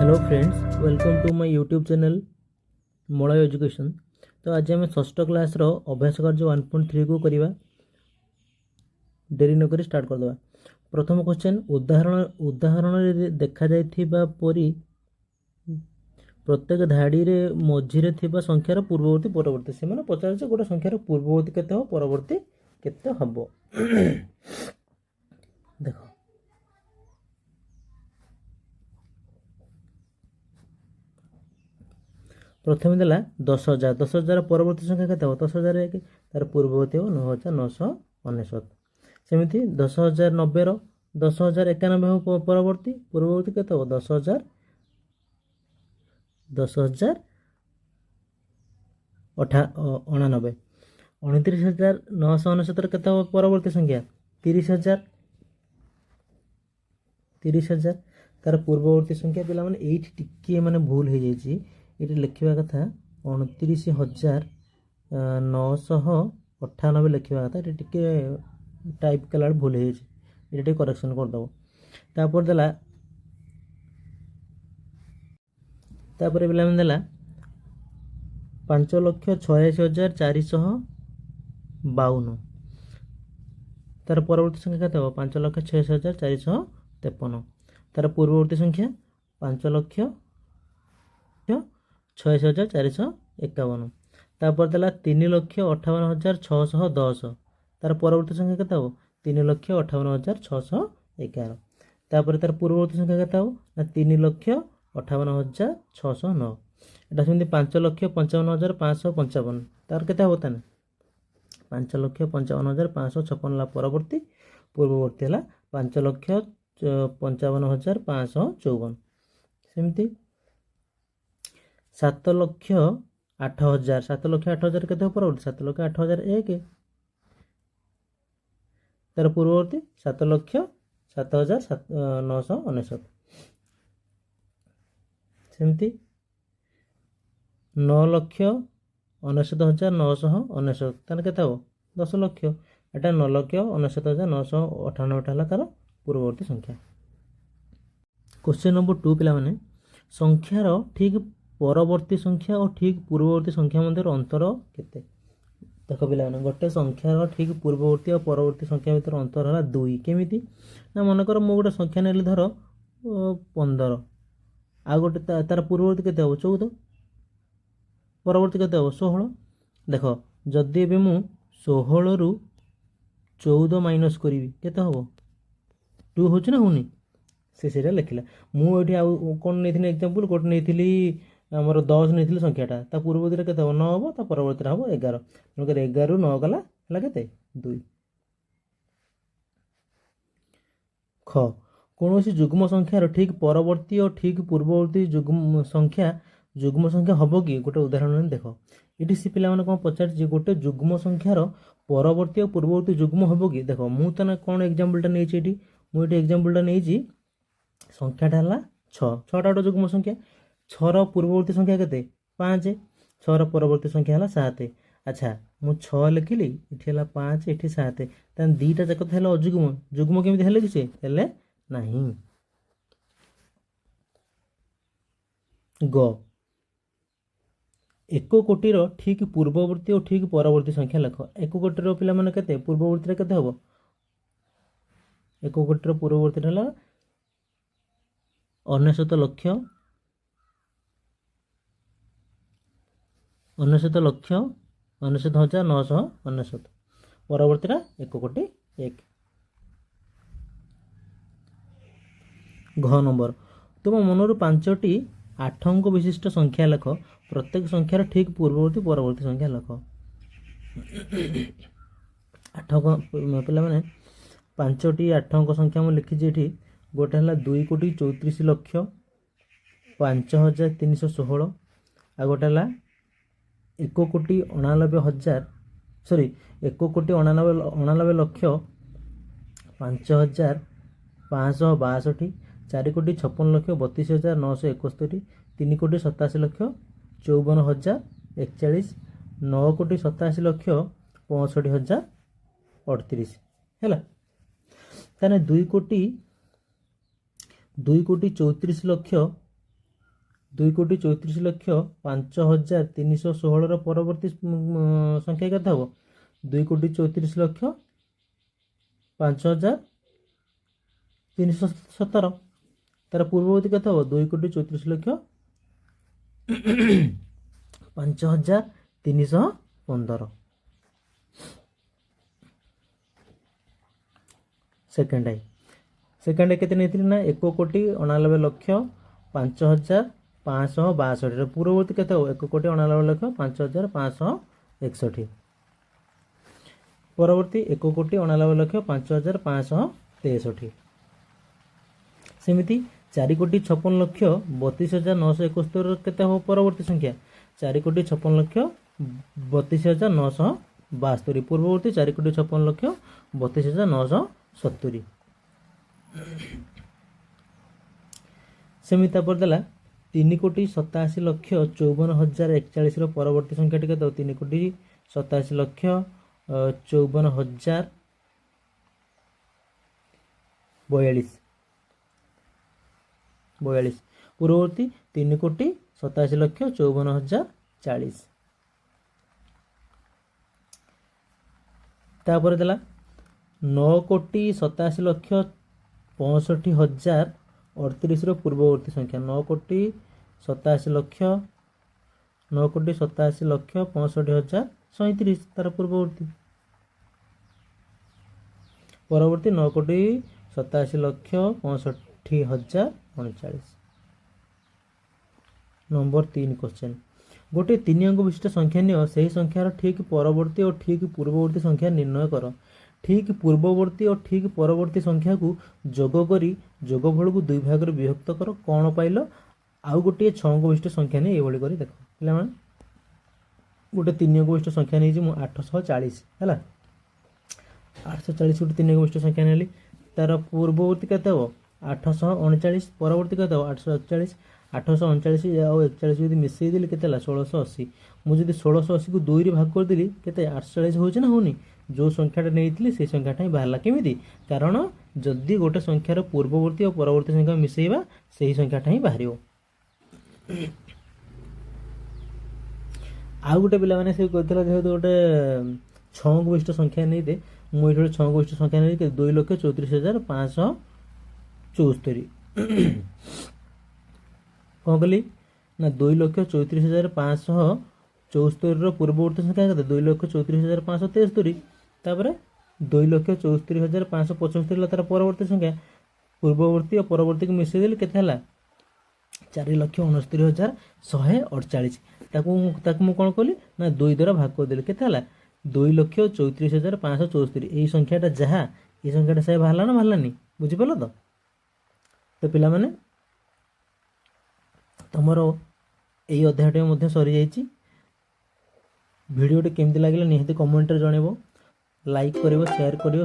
Hello friends, welcome to my YouTube channel Malay education. तो आज आम षष्ठ क्लास रो अभ्यास कार्य 1.3 को करवा। डेरी नक स्टार्ट करदे। प्रथम क्वेश्चन, उदाहरण देखा जाइथिबा परी प्रत्येक धाड़ी रे मझिरे थिबा संख्यार पूर्ववर्ती परवर्ती से माने पचार से गोटे संख्यार पूर्ववर्ती केते हो परवर्ती केते हबो। देखो प्रथम देला 10,000। 10,000 परवर्ती संख्या केते हो 10,000 एक तार पूर्ववर्ती हो 9,999। सेमिति 10,090 रो 10,091 हो परवर्ती पूर्ववर्ती केते हो 10,000 10,099। 29,969 केते हो परवर्ती संख्या 30,000 30,000 तार पूर्ववर्ती संख्या पिला माने एठी टिके माने भूल हो जाई। ये लिखा कथा 29,998 लिखा कथा टे टाइप कला भूल हो करेक्शन करदेव। तापर देला पिला 5,86,452 तार परवर्ती संख्या केते हो 5,86,453। तार पूर्ववर्ती संख्या 5,86,451। तापर देला 3,58,610 तार परवर्ती संख्या केते हो 3,58,611। तापर तार पूर्ववर्ती संख्या केते हो 3,58,609। एटा सेमती 5,55,555 तार केते हो ताने 5,55,556 ला परवर्ती पूर्ववर्ती है 5,55,554। सेमती 7,08,000 7,08,000 केते हो परवर्ती 7,08,001 तार पूर्ववर्ती 7,07,999। सेमती 9,99,999 तार केते हो 10 लक्ष एटा 9,99,998 तार पूर्ववर्ती संख्या। क्वेश्चन नंबर 2 पिला माने संख्यार ठीक परवर्ती संख्या और ठीक पूर्ववर्ती संख्या मध्य अंतर केते। देखो पिला माने गोटे संख्यार ठीक पूर्ववर्ती और परवर्ती संख्या भीतर अंतर है 2 केमिति ना मन कर मु गोटे संख्या नेली धर 15 आ गोटे तार पूर्ववर्ती केते हो 14 परवर्ती केते हो 16। देखो जदि एबे मु 16 रु 14 माइनस करी केते हो 2 होछ ना होनी से लिखला। मु एठी आ कोन नेथिनी एग्जांपल कोट नेथिली हमर 10 नेथिली संख्याटा ता पूर्ववर्ती रे केते हो 9 हो ता परवर्ती रे हो 11 नकर 11 रु 9 गला हला केते 2। ख कोनोसी जुग्म संख्यार ठीक परवर्ती और ठीक पूर्ववर्ती जुग्म संख्या हबो कि गोटे उदाहरण देखो। एठी सी पिला माने कोन पचार जे गोटे जुग्म संख्यार परवर्ती और पूर्ववर्ती जुग्म हबो कि देखो मु तना कोन एग्जांपलटा नै छी। एठी मु एठी एग्जांपलटा नै छी संख्याटा हला 6 6टा गोटे जुग्म संख्या 6 रो पूर्ववर्ती संख्या केते 5 6 रो परवर्ती संख्या हला 7। अच्छा मु 6 लिखिली एठी हला 5 एठी 7 तन दीटा जक हला अजुग्म जुग्म केमिति हले कि से हले नाही। ग 1 कोटी रो ठीक पूर्ववर्ती और ठीक परवर्ती संख्या लिख। 1 कोटी रो पिला माने केते पूर्ववर्ती रे केते हबो 1 कोटी रो पूर्ववर्ती हला 99,99,999 परवर्ती 1 कोटी 1। घ नंबर तुम मनर 5टी 8 अंक विशिष्ट संख्या लिख। प्रत्येक संख्यार ठीक पूर्ववर्ती परवर्ती संख्या लिख। 8 पिला माने 5टी 8 अंक संख्या मु लिखी जे गोटे है 2,34,05,316 आ गोटे है 1,99,5,562 4,56,32,971 3,87,54,041 9,87,65,38 है ताने 2,34,00,000 2,34,05,316 परवर्ती संख्या केते हबो 2,34,05,317 तार पूर्ववर्ती केते हबो 2,34,05,315 सेकेंड आई केते नेथिले ना 1,89,05,562 पूर्ववर्ती केते हो 1,89,05,561 परवर्ती 1,89,05,563 सेमिति 4,56,32,971 केते हो परवर्ती संख्या 4,56,32,972 पूर्ववर्ती 4,56,32,970 सेमिता पर देला 3,87,54,041 परवर्ती संख्या टिके तो 3,87,54,042 पूर्ववर्ती 3,87,54,040 तापर देला 9,87,65,038 पूर्ववर्ती संख्या 9,87,65,037 तार पूर्ववर्ती परवर्ती 9,87,65,039 नंबर 3 क्वेश्चन गोटे 3 अंक विशिष्ट संख्या नियो सही संख्यार ठीक परवर्ती और ठीक पूर्ववर्ती संख्या निर्णय कर ठीक पूर्ववर्ती और ठीक परवर्ती संख्या को जोग करी जोगफल को दुई भाग विभक्त कर कौन पाइल आउ गोटे 6 अंक विशिष्ट संख्या नहीं ये कर देख पे गोटे 3 अंक विशिष्ट संख्या नहीं 840 है 840 गोटे 3 अंक विशिष्ट संख्या नहीं तार पूर्ववर्ती केते हो 839 परवर्ती केते हो 841 839 आउ 41 जदि मिसई देली केते 1680 मुझे 1680 को 2 रे भाग कर देली केते 840 होचे ना होनी जो संख्याटा नहीं से संख्याटा ही बाहर केमी कारण जदि गोटे संख्यार पूर्ववर्ती और परवर्ती संख्या मिसेबा से ही संख्याटा ही बाहर आउ गोटे पे मैंने से जेहतु गोटे 6 अंक विशिष्ट संख्या नहीं दे मुझे 6 अंक विशिष्ट संख्या नहीं 2,34,574 कौन कली ना 2,34,574 पूर्ववर्ती संख्या 2,34,573 तापर 2,64,575 तार परवर्ती संख्या पूर्ववर्ती और परवर्ती को मिसई देली केते हला 4,69,148 ताकू कौन कली ना 2 द्वारा भाग कर देली केते हला 2,34,574 यही संख्याटा जहाँ ये संख्याटा से बाहर ना बाहरलानी बुझिपाल तो पिला माने तुमर यही अध्यायटे मध्य सरी जाइए भिडियोटे केमती लगे निहाती कमेंट रे जनइबो लाइक करिवो शेयर करिवो।